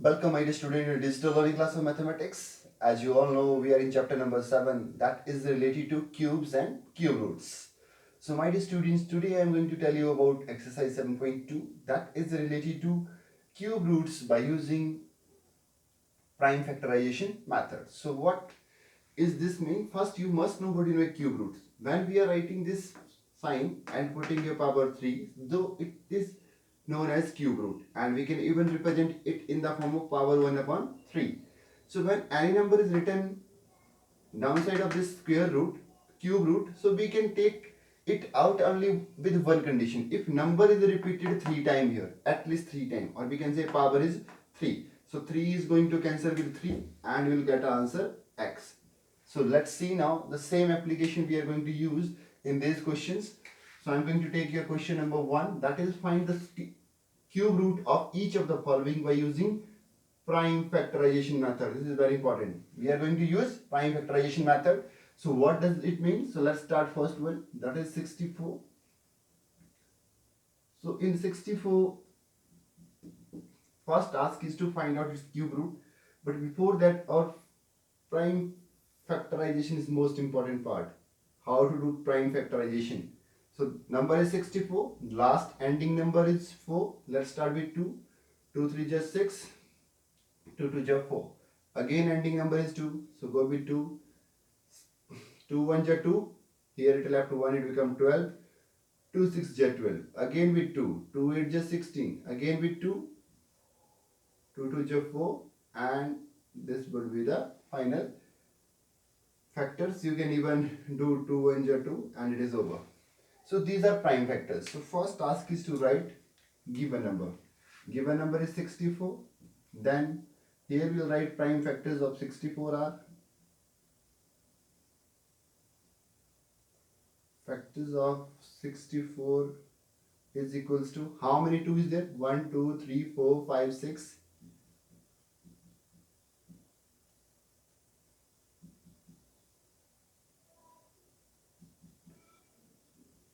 Welcome, my dear student, in digital learning class of mathematics. As you all know, we are in chapter number 7, that is related to cubes and cube roots. So, my dear students, today I am going to tell you about exercise 7.2, that is related to cube roots by using prime factorization method. So, what is this mean? First, you must know what a cube root. When we are writing this sign and putting a power 3, though it is known as cube root, and we can even represent it in the form of power 1 upon 3. So when any number is written downside of this square root, cube root, so we can take it out only with one condition. If number is repeated 3 times here, at least 3 times, or we can say power is 3. So 3 is going to cancel with 3 and we will get answer x. So let's see now the same application we are going to use in these questions. So I'm going to take your question number 1, that is find the cube root of each of the following by using prime factorization method. This is very important. We are going to use prime factorization method. So what does it mean? So let's start first one, that is 64. So in 64, first task is to find out its cube root. But before that, our prime factorization is most important part. How to do prime factorization. So number is 64, last ending number is 4. Let's start with 2. 2 3 just 6, 2 2 just 4. Again ending number is 2, so go with 2. 2 1 just 2, here it will have to 1, it become 12. 2 6 just 12, again with 2. 2 8 just 16, again with 2. 2 2 just 4, and this will be the final factors. You can even do 2 1 just 2 and it is over. So these are prime factors. So first task is to write given number. Given number is 64. Then here we will write prime factors of 64 are factors of 64 is equals to how many 2 is there? 1 2 3 4 5 6.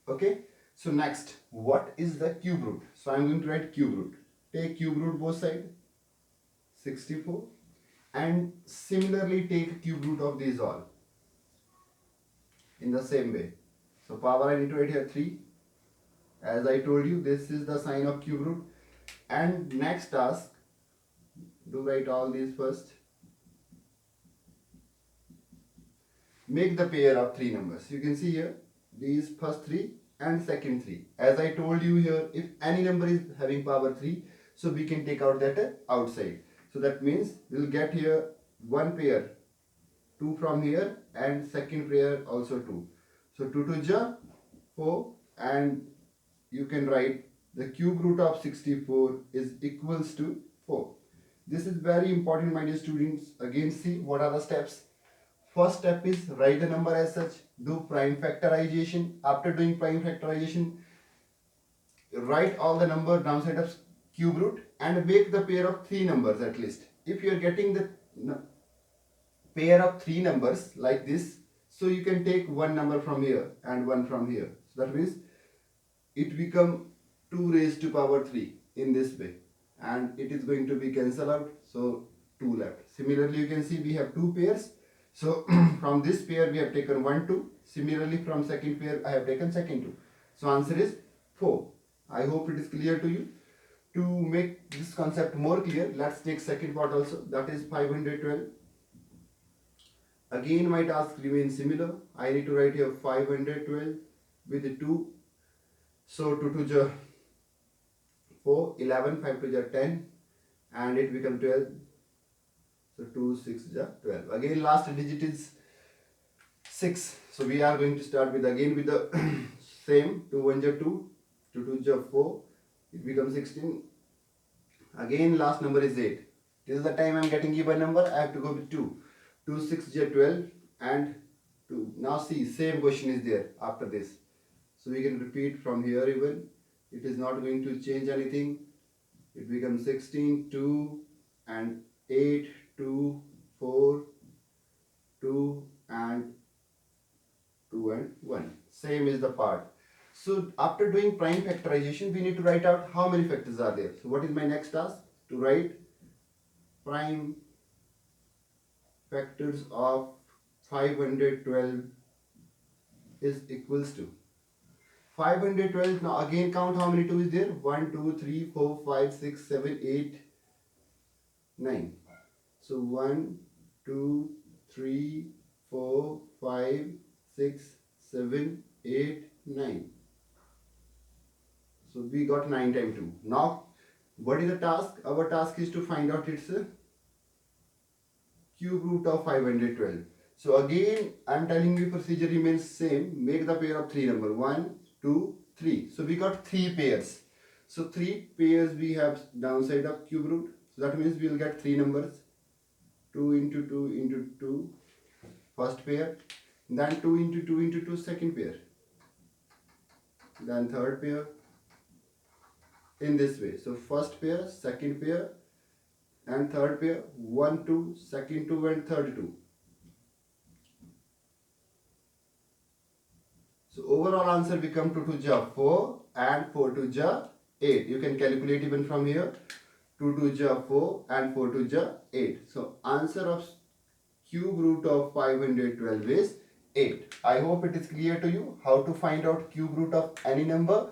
Okay. So next, what is the cube root? So I am going to write cube root. Take cube root both sides, 64, and similarly take cube root of these all in the same way. So power I need to write here 3. As I told you, this is the sign of cube root. And next task, do write all these first. Make the pair of 3 numbers. You can see here, these first 3 and second 3. As I told you here, if any number is having power 3, so we can take out that outside. So that means we'll get here one pair, 2 from here, and second pair also 2. So 2 2 ja 4, and you can write the cube root of 64 is equals to 4. This is very important, my dear students. Again, see what are the steps. First step is write the number as such, do prime factorization. After doing prime factorization, write all the number downside of cube root and make the pair of 3 numbers at least. If you are getting the pair of 3 numbers like this, so you can take one number from here and one from here. So that means it become 2 raised to power 3 in this way, and it is going to be cancelled out, so 2 left. Similarly, you can see we have 2 pairs. So from this pair we have taken 1 2. Similarly, from second pair I have taken second 2. So answer is 4. I hope it is clear to you. To make this concept more clear, let's take second part also, that is 512. Again my task remains similar. I need to write here 512 with the 2. So 2 2 ja 4, 11, 5 2 ja 10, and it becomes 12. So 2 6 ja 12. Again last digit is 6. So we are going to start with again with the same 2 1 ja 2, 2 2 ja 4, it becomes 16. Again last number is 8. This is the time I am getting given number. I have to go with 2. 2 6 ja 12 and 2. Now see, same question is there after this. So we can repeat from here even. It is not going to change anything. It becomes 16, 2 and 8, 2, 4, 2 and 2 and 1. Same is the part. So after doing prime factorization, we need to write out how many factors are there. So what is my next task? To write prime factors of 512 is equals to 512. Now again count how many 2 is there. 1 2 3 4 5 6 7 8 9. So 1 2 3 4 5 6 7 8 9. So we got 9 times 2. Now what is the task? Our task is to find out its cube root of 512. So again I am telling you procedure remains same. Make the pair of 3 number 1 2 3. So we got 3 pairs. So 3 pairs we have downside of cube root. So that means we will get 3 numbers. 2 into 2 into 2 first pair, then 2 into 2 into 2 second pair, then third pair, in this way. So first pair, second pair and third pair, 1 2, second 2 and third 2. So overall answer become 2 2 ja 4 and 4 2 ja 8. You can calculate even from here. 2 2 ja 4 and 4 2 ja 8. So answer of cube root of 512 is 8. I hope it is clear to you how to find out cube root of any number.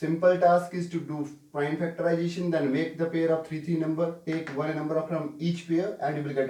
Simple task is to do prime factorization, then make the pair of 3 3 number, take one number from each pair and you will get a